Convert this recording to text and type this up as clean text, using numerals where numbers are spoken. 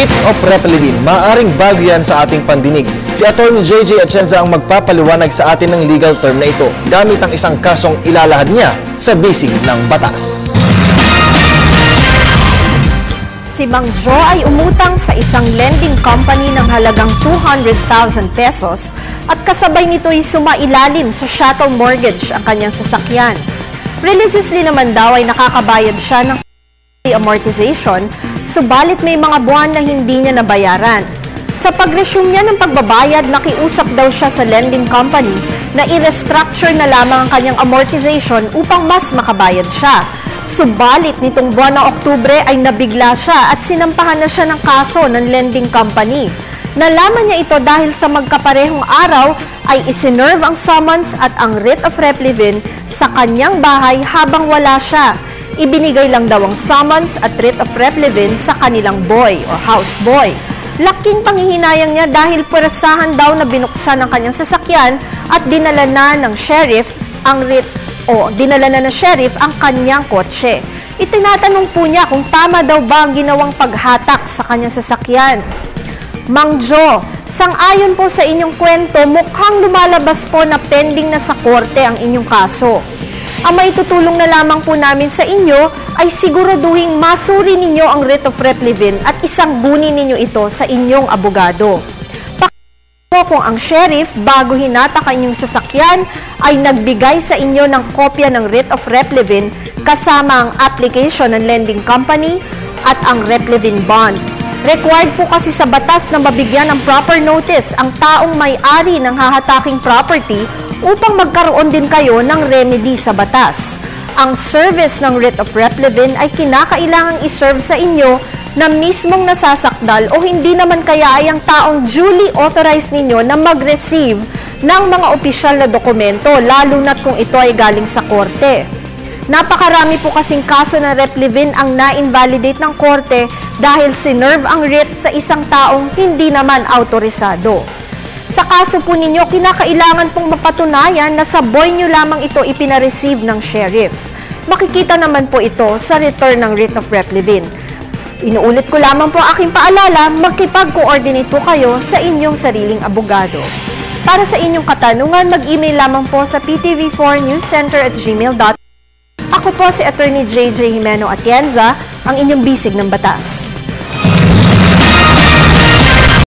Writ of Replevin. Maaaring bago yan sa ating pandinig. Si Atty. JJ Atienza ang magpapaliwanag sa atin ng legal term na ito gamit ang isang kasong ilalahad niya sa bisig ng batas. Si Mang Jo ay umutang sa isang lending company ng halagang 200,000 pesos at kasabay nito'y sumailalim sa chattel mortgage ang kanyang sasakyan. Religiously naman daw ay nakakabayad siya ng amortization, subalit may mga buwan na hindi niya nabayaran. Sa pag-resume niya ng pagbabayad, nakiusap daw siya sa lending company na i-restructure na lamang ang kanyang amortization upang mas makabayad siya. Subalit nitong buwan ng Oktubre ay nabigla siya at sinampahan na siya ng kaso ng lending company. Nalaman niya ito dahil sa magkaparehong araw ay isinerve ang summons at ang writ of replevin sa kanyang bahay habang wala siya. Ibinigay lang daw ang summons at writ of replevin sa kanilang boy o houseboy. Laking panghihinayang niya dahil pwersahan daw na binuksan ang kanyang sasakyan at dinala na ng sheriff ang writ dinala na ng sheriff ang kanyang kotse. Itinatanong po niya kung tama daw ba ang ginawang paghatak sa kanyang sasakyan. Mang Jo, sang-ayon po sa inyong kwento, mukhang lumalabas po na pending na sa korte ang inyong kaso. Ang maitutulong na lamang po namin sa inyo ay siguraduhing masuri ninyo ang writ of replevin at isanggunin ninyo ito sa inyong abogado. Pakita kung ang sheriff, bago hinatak ang inyong sasakyan, ay nagbigay sa inyo ng kopya ng writ of replevin kasama ang application ng lending company at ang replevin bond. Required po kasi sa batas na mabigyan ng proper notice ang taong may-ari ng hahataking property upang magkaroon din kayo ng remedy sa batas. Ang service ng writ of replevin ay kinakailangang iserve sa inyo na mismong nasasakdal o hindi naman kaya ay ang taong duly authorized ninyo na mag-receive ng mga opisyal na dokumento, lalo na't kung ito ay galing sa korte. Napakarami po kasing kaso ng replevin ang na-invalidate ng korte dahil sinerve ang writ sa isang taong hindi naman autorisado. Sa kaso po ninyo, kinakailangan pong mapatunayan na sa boy nyo lamang ito ipinareceive ng sheriff. Makikita naman po ito sa return ng writ of replevin. Inuulit ko lamang po aking paalala, makipag-coordinate po kayo sa inyong sariling abogado. Para sa inyong katanungan, mag-email lamang po sa ptv4newscenter@gmail.com. Ako po si Atty. JJ Atienza, ang inyong bisig ng batas.